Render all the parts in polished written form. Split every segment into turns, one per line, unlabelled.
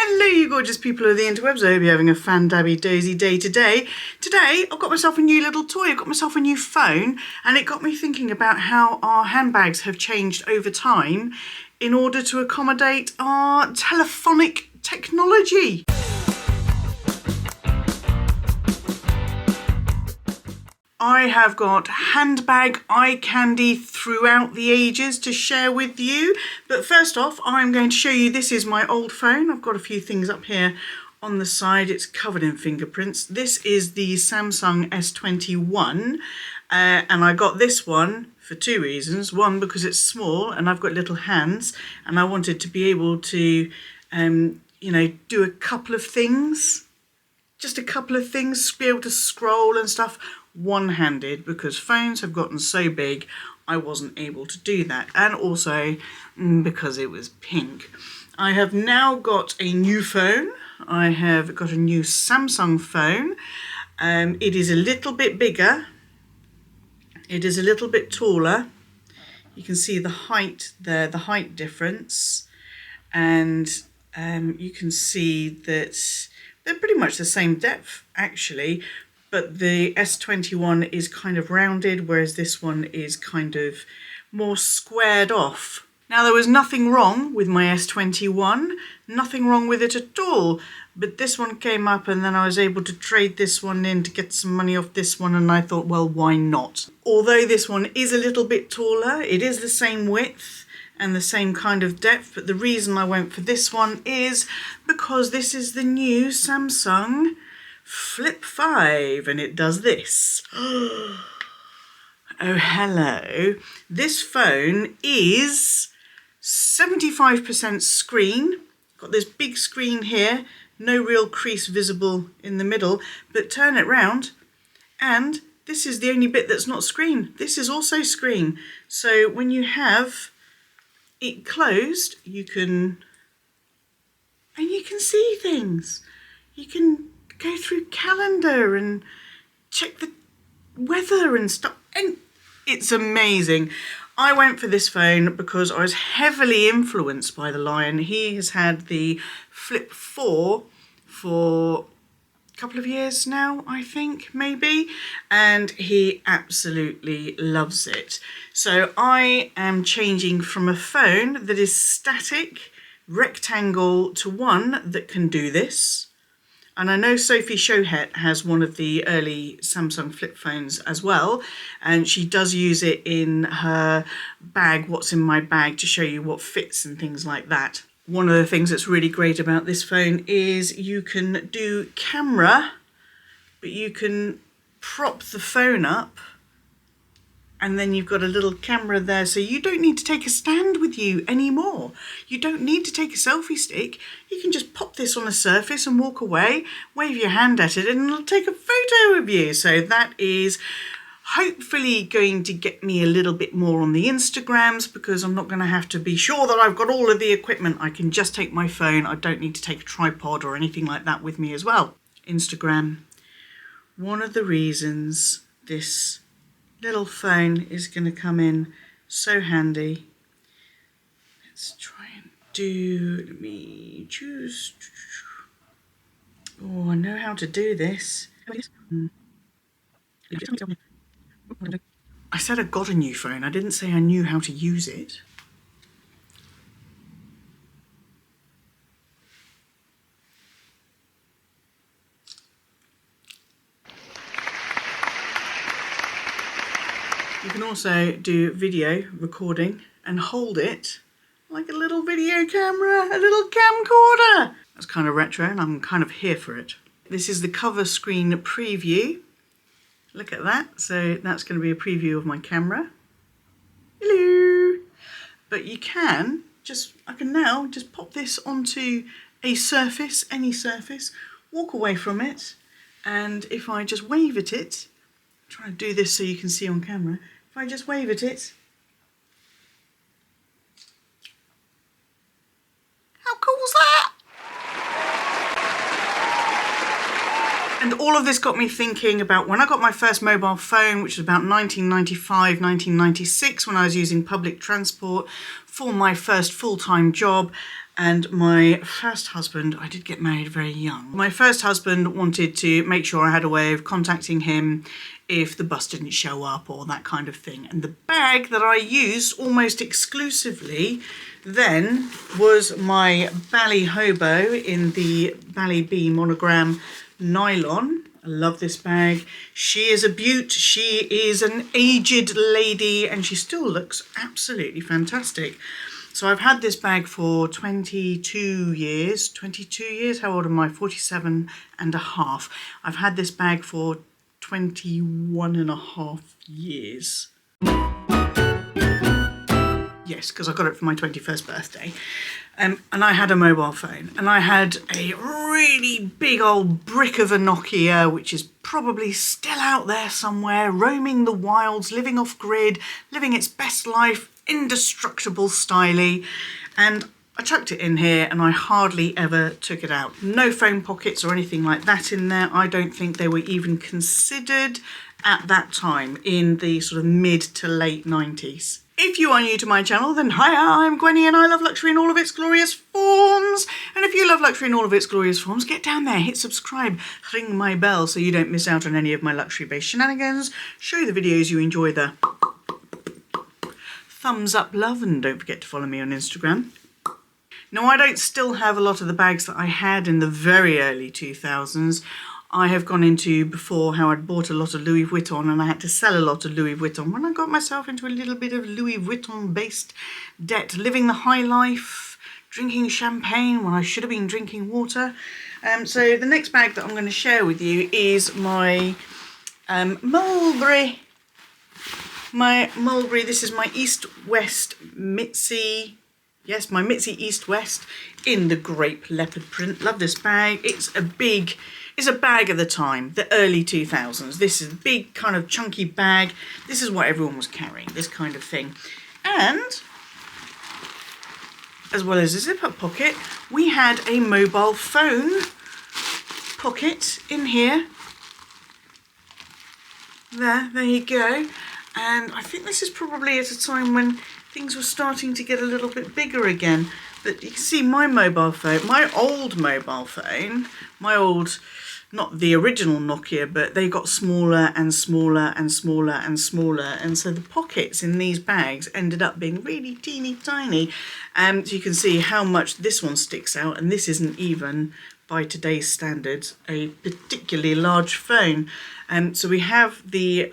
Hello you gorgeous people of the interwebs, I hope you're having a fan-dabby dozy day today. Today I've got myself a new little toy, I've got myself a new phone, and it got me thinking about how our handbags have changed over time in order to accommodate our telephonic technology. I have got handbag eye candy throughout the ages to share with you. But first off, I'm going to show you, this is my old phone. I've got a few things up here on the side. It's covered in fingerprints. This is the Samsung S21. And I got this one for two reasons. One, because it's small and I've got little hands and I wanted to be able to, you know, do a couple of things. Just a couple of things, be able to scroll and stuff one-handed, because phones have gotten so big I wasn't able to do that, and also because it was pink. I have now got a new phone. I have got a new Samsung phone. It is a little bit bigger, it is a little bit taller. You can see the height there, the height difference, and you can see that they're pretty much the same depth actually, but the S21 is kind of rounded, whereas this one is kind of more squared off. Now, there was nothing wrong with my S21, nothing wrong with it at all, but this one came up and then I was able to trade this one in to get some money off this one, and I thought, well, why not? Although this one is a little bit taller, it is the same width and the same kind of depth, but the reason I went for this one is because this is the new Samsung Flip 5 and it does this. Oh hello. This phone is 75% screen. Got this big screen here, no real crease visible in the middle, but turn it round and this is the only bit that's not screen. This is also screen. So when you have it closed, you can see things. You can go through calendar and check the weather and stuff, and it's amazing. I went for this phone because I was heavily influenced by the Lion. He has had the Flip 4 for a couple of years now, I think, maybe, and he absolutely loves it. So I am changing from a phone that is static, rectangle, to one that can do this. And I know Sophie Chohet has one of the early Samsung flip phones as well, and she does use it in her bag, What's in My Bag, to show you what fits and things like that. One of the things that's really great about this phone is you can do camera, but you can prop the phone up and then you've got a little camera there, so you don't need to take a stand with you anymore. You don't need to take a selfie stick. You can just pop this on a surface and walk away, wave your hand at it, and it'll take a photo of you. So that is hopefully going to get me a little bit more on the Instagrams, because I'm not going to have to be sure that I've got all of the equipment. I can just take my phone. I don't need to take a tripod or anything like that with me as well. Instagram. One of the reasons this little phone is going to come in so handy. Let's try and do, let me choose. Oh, I know how to do this. I said I got a new phone, I didn't say I knew how to use it. You can also do video recording and hold it like a little video camera, a little camcorder. That's kind of retro and I'm kind of here for it. This is the cover screen preview. Look at that. So that's going to be a preview of my camera. Hello. But you can just, I can now just pop this onto a surface, any surface, walk away from it. And if I just wave at it, try to do this so you can see on camera. If I just wave at it, how cool's that? And all of this got me thinking about when I got my first mobile phone, which was about 1995, 1996, when I was using public transport for my first full-time job. And my first husband, I did get married very young. My first husband wanted to make sure I had a way of contacting him if the bus didn't show up or that kind of thing. And the bag that I used almost exclusively then was my Bally Hobo in the Bally B Monogram nylon. I love this bag. She is a beaut. She is an aged lady and she still looks absolutely fantastic. So I've had this bag for 22 years. 22 years? How old am I? 47 and a half. I've had this bag for 21 and a half years. Yes, because I got it for my 21st birthday. And I had a mobile phone. And I had a really big old brick of a Nokia, which is probably still out there somewhere, roaming the wilds, living off grid, living its best life, indestructible styly. And I chucked it in here and I hardly ever took it out. No phone pockets or anything like that in there. I don't think they were even considered at that time in the sort of mid to late 90s. If you are new to my channel, then hi, I'm Gwenny and I love luxury in all of its glorious forms. And if you love luxury in all of its glorious forms, get down there, hit subscribe, ring my bell so you don't miss out on any of my luxury-based shenanigans. Show the videos you enjoy the thumbs up love, and don't forget to follow me on Instagram. Now, I don't still have a lot of the bags that I had in the very early 2000s. I have gone into before how I'd bought a lot of Louis Vuitton and I had to sell a lot of Louis Vuitton when I got myself into a little bit of Louis Vuitton based debt, living the high life, drinking champagne when I should have been drinking water. So the next bag that I'm going to share with you is my Mulberry. My Mulberry, this is my East-West Mitzy. Yes, my Mitzy East-West in the grape leopard print. Love this bag. It's a bag of the time, the early 2000s. This is a big kind of chunky bag. This is what everyone was carrying, this kind of thing. And as well as a zip-up pocket, we had a mobile phone pocket in here. There you go. And I think this is probably at a time when things were starting to get a little bit bigger again. But you can see my mobile phone, my old mobile phone, my old, not the original Nokia, but they got smaller and smaller and smaller and smaller. And so the pockets in these bags ended up being really teeny tiny. So you can see how much this one sticks out. And this isn't even, by today's standards, a particularly large phone. So we have the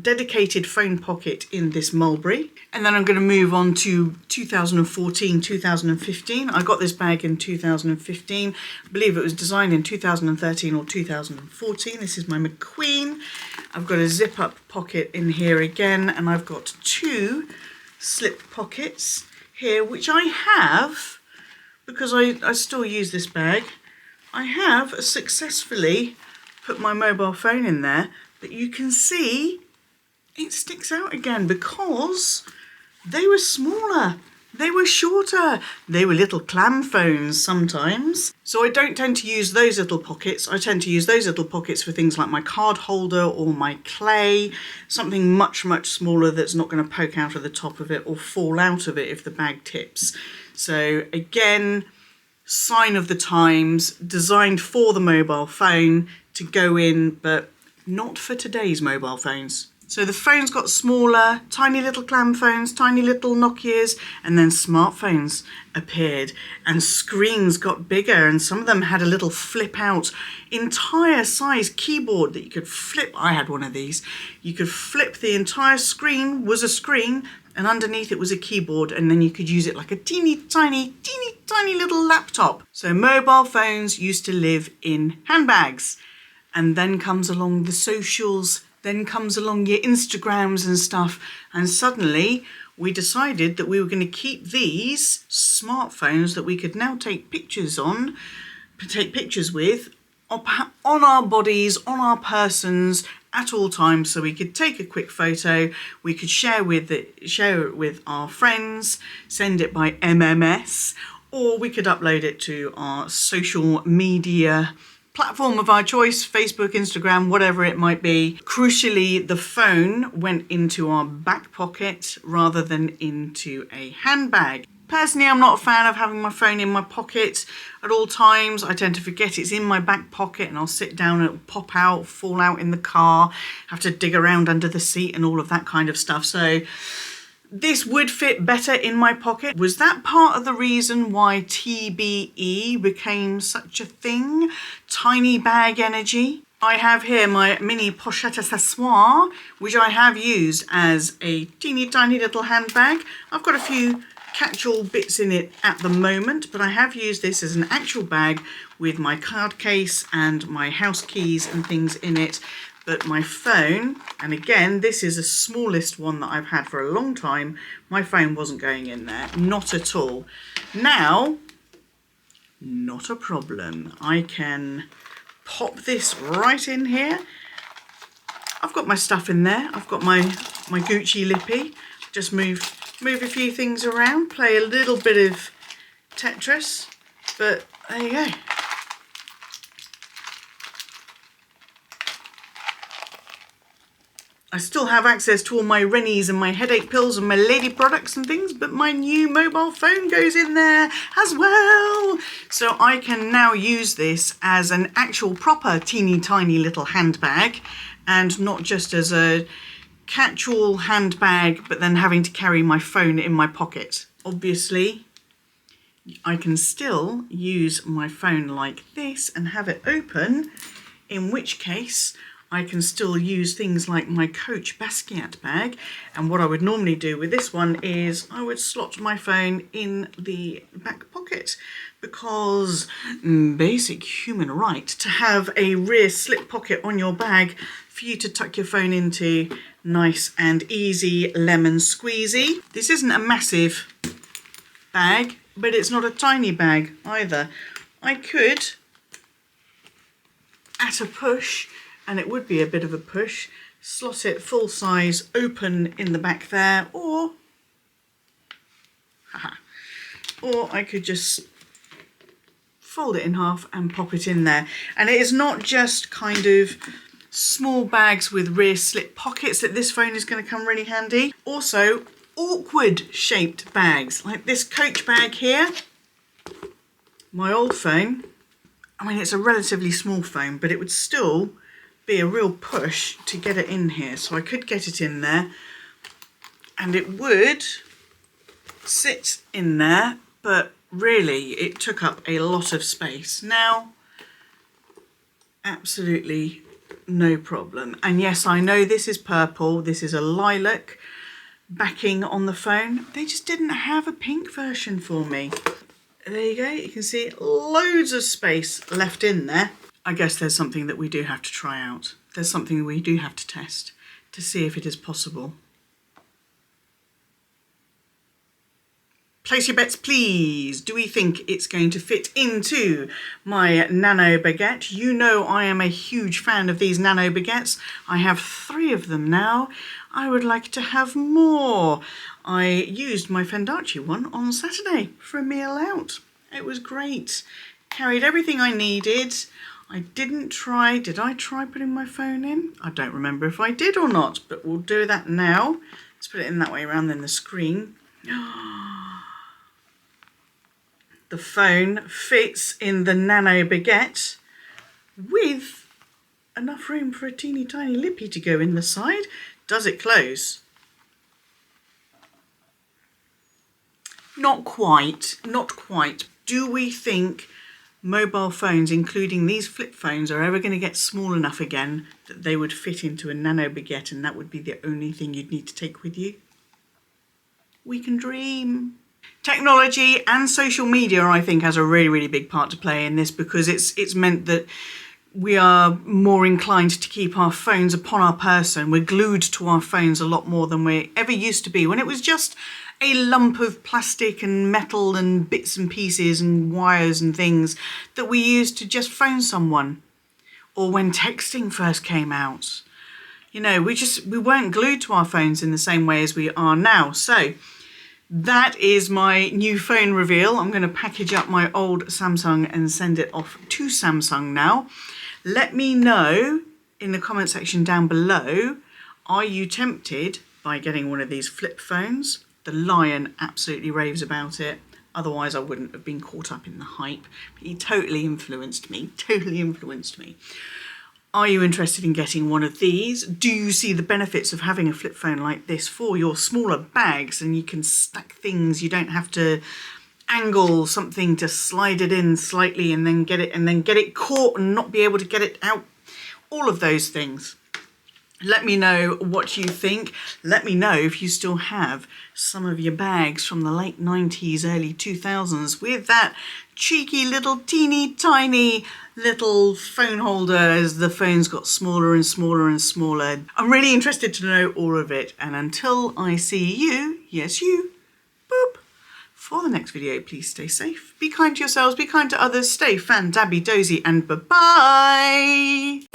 dedicated phone pocket in this Mulberry. And then I'm going to move on to 2014, 2015. I got this bag in 2015. I believe it was designed in 2013 or 2014. This is my Mcqueen. I've got a zip up pocket in here again. And I've got two slip pockets here, which I have, because I still use this bag, I have successfully put my mobile phone in there, but you can see it sticks out again because they were smaller, they were shorter, they were little clam phones sometimes. So I don't tend to use those little pockets. I tend to use those little pockets for things like my card holder or my clay, something much, much smaller that's not going to poke out of the top of it or fall out of it if the bag tips. So again, sign of the times, designed for the mobile phone to go in, but not for today's mobile phones. So the phones got smaller, tiny little clam phones, tiny little Nokias, and then smartphones appeared and screens got bigger, and some of them had a little flip out entire size keyboard that you could flip. I had one of these. You could flip the entire screen, was a screen, and underneath it was a keyboard, and then you could use it like a teeny tiny little laptop. So mobile phones used to live in handbags. And then comes along the socials, then comes along your Instagrams and stuff. And suddenly we decided that we were going to keep these smartphones that we could now take pictures with on our bodies, on our persons at all times. So we could take a quick photo, we could share it with our friends, send it by MMS, or we could upload it to our social media platform of our choice, Facebook, Instagram, whatever it might be. Crucially, the phone went into our back pocket rather than into a handbag. Personally, I'm not a fan of having my phone in my pocket at all times. I tend to forget it's in my back pocket and I'll sit down and it'll pop out, fall out in the car, have to dig around under the seat and all of that kind of stuff. So this would fit better in my pocket. Was that part of the reason why TBE became such a thing? Tiny bag energy. I have here my mini Pochette Accessoires, which I have used as a teeny tiny little handbag. I've got a few catch-all bits in it at the moment, but I have used this as an actual bag with my card case and my house keys and things in it. But my phone, and again, this is the smallest one that I've had for a long time, my phone wasn't going in there, not at all. Now, not a problem. I can pop this right in here. I've got my stuff in there. I've got my Gucci lippy. Just move a few things around, play a little bit of Tetris, but there you go. I still have access to all my Rennies and my headache pills and my lady products and things, but my new mobile phone goes in there as well. So I can now use this as an actual proper teeny tiny little handbag and not just as a catch-all handbag, but then having to carry my phone in my pocket. Obviously, I can still use my phone like this and have it open, in which case I can still use things like my Coach Basquiat bag. And what I would normally do with this one is I would slot my phone in the back pocket, because basic human right to have a rear slip pocket on your bag for you to tuck your phone into, nice and easy lemon squeezy. This isn't a massive bag, but it's not a tiny bag either. I could, at a push, and it would be a bit of a push, slot it full size open in the back there, or I could just fold it in half and pop it in there. And it is not just kind of small bags with rear slip pockets that this phone is going to come really handy. Also, awkward shaped bags like this Coach bag here. My old phone, I mean, it's a relatively small phone, but it would still be a real push to get it in here. So I could get it in there and it would sit in there, but really it took up a lot of space. Now, absolutely no problem. And yes, I know this is purple, this is a lilac backing on the phone. They just didn't have a pink version for me. There you go, you can see loads of space left in there. I guess there's something that we do have to try out. There's something we do have to test to see if it is possible. Place your bets, please. Do we think it's going to fit into my Nano Baguette? You know I am a huge fan of these Nano Baguettes. I have 3 of them now. I would like to have more. I used my Fendi one on Saturday for a meal out. It was great. Carried everything I needed. I didn't try, did I try putting my phone in? I don't remember if I did or not, but we'll do that now. Let's put it in that way around then the screen. The phone fits in the Nano Baguette with enough room for a teeny tiny lippy to go in the side. Does it close? Not quite, not quite. Do we think mobile phones, including these flip phones, are ever going to get small enough again that they would fit into a Nano Baguette and that would be the only thing you'd need to take with you? We can dream. Technology and social media, I think, has a really, really big part to play in this, because it's meant that we are more inclined to keep our phones upon our person. We're glued to our phones a lot more than we ever used to be, when it was just a lump of plastic and metal and bits and pieces and wires and things that we used to just phone someone. Or when texting first came out. You know, we weren't glued to our phones in the same way as we are now. So that is my new phone reveal. I'm going to package up my old Samsung and send it off to Samsung now. Let me know in the comment section down below, are you tempted by getting one of these flip phones? The Lion absolutely raves about it. Otherwise, I wouldn't have been caught up in the hype. But he totally influenced me, totally influenced me. Are you interested in getting one of these? Do you see the benefits of having a flip phone like this for your smaller bags, and you can stack things? You don't have to angle something to slide it in slightly and then get it caught and not be able to get it out. All of those things. Let me know what you think. Let me know if you still have some of your bags from the late 90s, early 2000s with that cheeky little teeny tiny little phone holder as the phones got smaller and smaller and smaller. I'm really interested to know all of it. And until I see you, yes you, boop, for the next video, please stay safe. Be kind to yourselves, be kind to others, stay fan-dabby-dozy, and bye-bye.